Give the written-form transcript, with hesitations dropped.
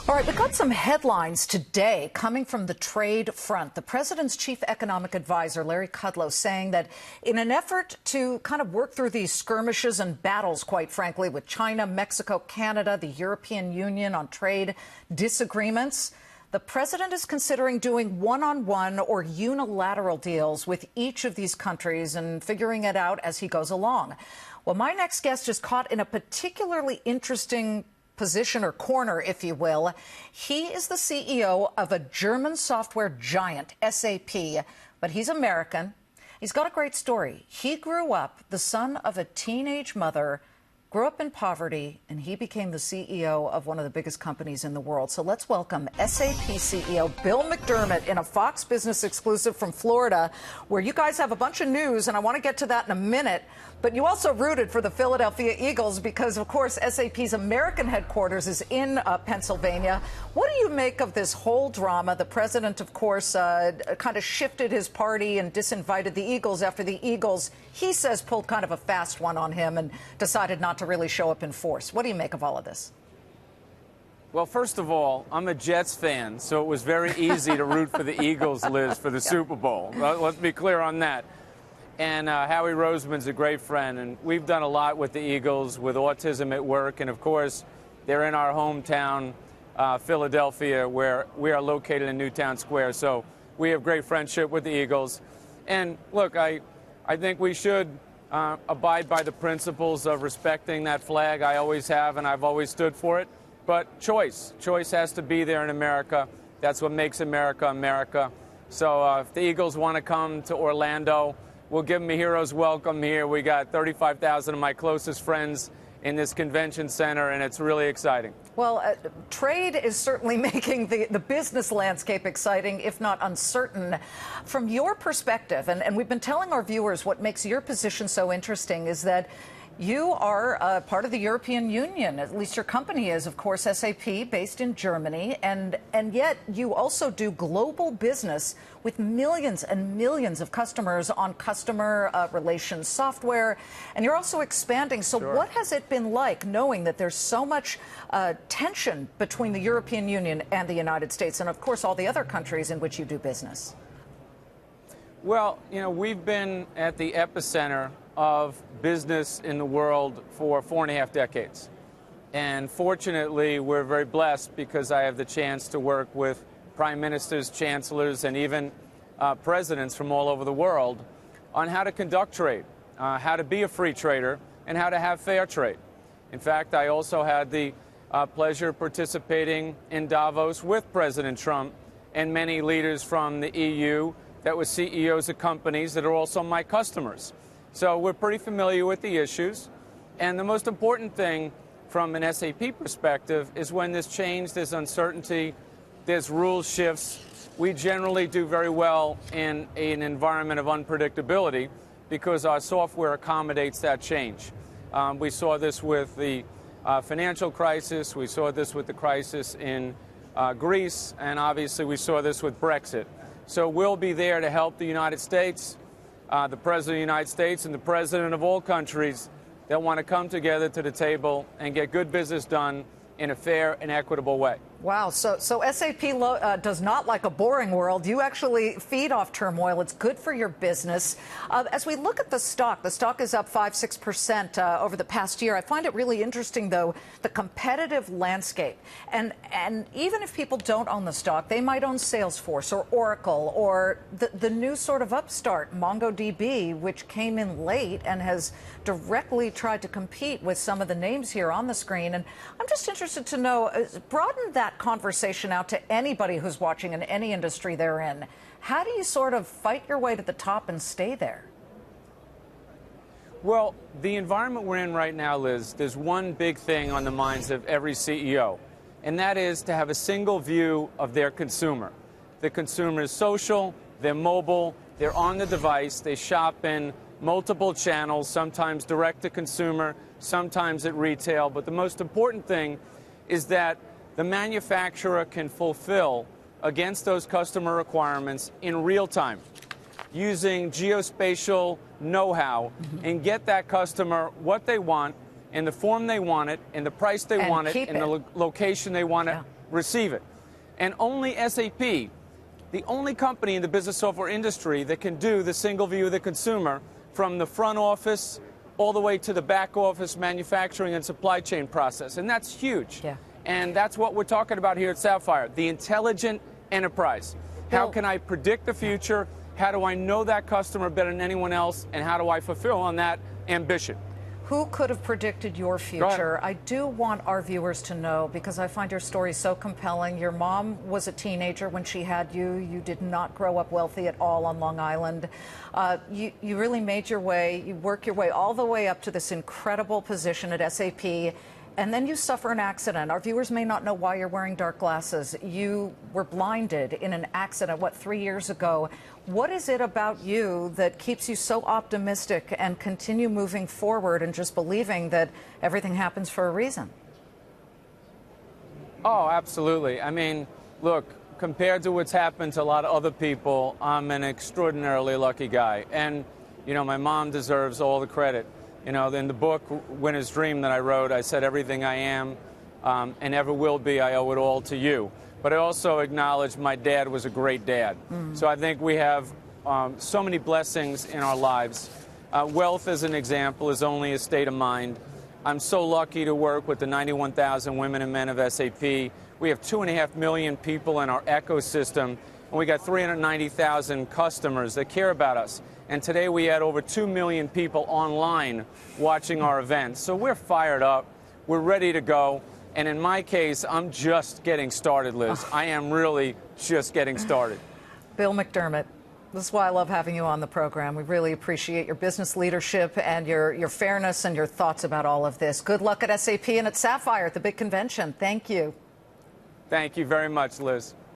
All right, we got some headlines today coming from the trade front. The president's chief economic advisor, Larry Kudlow, saying that in an effort to kind of work through these skirmishes and battles, quite frankly, with China, Mexico, Canada, the European Union on trade disagreements, the president is considering doing one-on-one or unilateral deals with each of these countries and figuring it out as he goes along. Well, my next guest is caught in a particularly interesting position or corner, if you will. He is the CEO of a German software giant, SAP, but he's American. He's got a great story. He grew up the son of a teenage mother, grew up in poverty, and he became the CEO of one of the biggest companies in the world. So let's welcome SAP CEO Bill McDermott in a Fox Business exclusive from Florida, where you guys have a bunch of news, and I want to get to that in a minute. But you also rooted for the Philadelphia Eagles because, of course, SAP's American headquarters is in Pennsylvania. What do you make of this whole drama? The president, of course, kind of shifted his party and disinvited the Eagles after the Eagles, he says, pulled kind of a fast one on him and decided not to really show up in force. What do you make of all of this? Well, first of all, I'm a Jets fan, so it was very easy to root for the Eagles, Liz, for the Super Bowl. Let's be clear on that. And Howie Roseman's a great friend, and we've done a lot with the Eagles, with Autism at Work, and of course, they're in our hometown, Philadelphia, where we are located in Newtown Square. So we have great friendship with the Eagles. And look, I think we should abide by the principles of respecting that flag. I always have, and I've always stood for it. But choice has to be there in America. That's what makes America America. So if the Eagles want to come to Orlando, we'll give them a hero's welcome here. We got 35,000 of my closest friends in this convention center, and it's really exciting. Well, trade is certainly making the business landscape exciting, if not uncertain. From your perspective, and we've been telling our viewers what makes your position so interesting is that you are part of the European Union, at least your company is, of course, SAP, based in Germany, and yet you also do global business with millions and millions of customers on customer relations software, and you're also expanding. So Sure. What has it been like knowing that there's so much tension between the European Union and the United States, and of course all the other countries in which you do business? Well, you know, we've been at the epicenter of business in the world for 4.5 decades. And fortunately, we're very blessed because I have the chance to work with prime ministers, chancellors, and even presidents from all over the world on how to conduct trade, how to be a free trader, and how to have fair trade. In fact, I also had the pleasure of participating in Davos with President Trump and many leaders from the EU that were CEOs of companies that are also my customers. So we're pretty familiar with the issues. And the most important thing from an SAP perspective is when there's change, there's uncertainty, there's rule shifts. We generally do very well in an environment of unpredictability because our software accommodates that change. We saw this with the financial crisis. We saw this with the crisis in Greece. And obviously, we saw this with Brexit. So we'll be there to help the United States, the President of the United States, and the President of all countries that want to come together to the table and get good business done in a fair and equitable way. Wow. So SAP does not like a boring world. You actually feed off turmoil. It's good for your business. As we look at the stock is up 5-6% over the past year. I find it really interesting, though, the competitive landscape. And even if people don't own the stock, they might own Salesforce or Oracle or the new sort of upstart, MongoDB, which came in late and has directly tried to compete with some of the names here on the screen. And I'm just interested to know, broaden that conversation out to anybody who's watching in any industry they're in. How do you sort of fight your way to the top and stay there? Well, the environment we're in right now, Liz, there's one big thing on the minds of every CEO, and that is to have a single view of their consumer. The consumer is social, they're mobile, they're on the device, they shop in multiple channels, sometimes direct to consumer, sometimes at retail. But the most important thing is that the manufacturer can fulfill against those customer requirements in real time, using geospatial know-how, and get that customer what they want in the form they want it, in the price they want it, in the location they want it, receive it. And only SAP, the only company in the business software industry that can do the single view of the consumer from the front office all the way to the back office manufacturing and supply chain process. And that's huge. Yeah. And that's what we're talking about here at Sapphire, the intelligent enterprise. How can I predict the future? How do I know that customer better than anyone else? And how do I fulfill on that ambition? Who could have predicted your future? I do want our viewers to know, because I find your story so compelling. Your mom was a teenager when she had you. You did not grow up wealthy at all on Long Island. You really made your way. You worked your way all the way up to this incredible position at SAP. And then you suffer an accident. Our viewers may not know why you're wearing dark glasses. You were blinded in an accident, 3 years ago. What is it about you that keeps you so optimistic and continue moving forward and just believing that everything happens for a reason? Oh, absolutely. I mean, look, compared to what's happened to a lot of other people, I'm an extraordinarily lucky guy. And, you know, my mom deserves all the credit. You know, in the book, Winner's Dream, that I wrote, I said everything I am and ever will be, I owe it all to you. But I also acknowledge my dad was a great dad. So I think we have so many blessings in our lives. Wealth, as an example, is only a state of mind. I'm so lucky to work with the 91,000 women and men of SAP. We have 2.5 million people in our ecosystem, and we got 390,000 customers that care about us. And today we had over 2 million people online watching our events. So we're fired up. We're ready to go. And in my case, I'm just getting started, Liz. I am really just getting started. Bill McDermott, this is why I love having you on the program. We really appreciate your business leadership and your fairness and your thoughts about all of this. Good luck at SAP and at Sapphire at the big convention. Thank you. Thank you very much, Liz.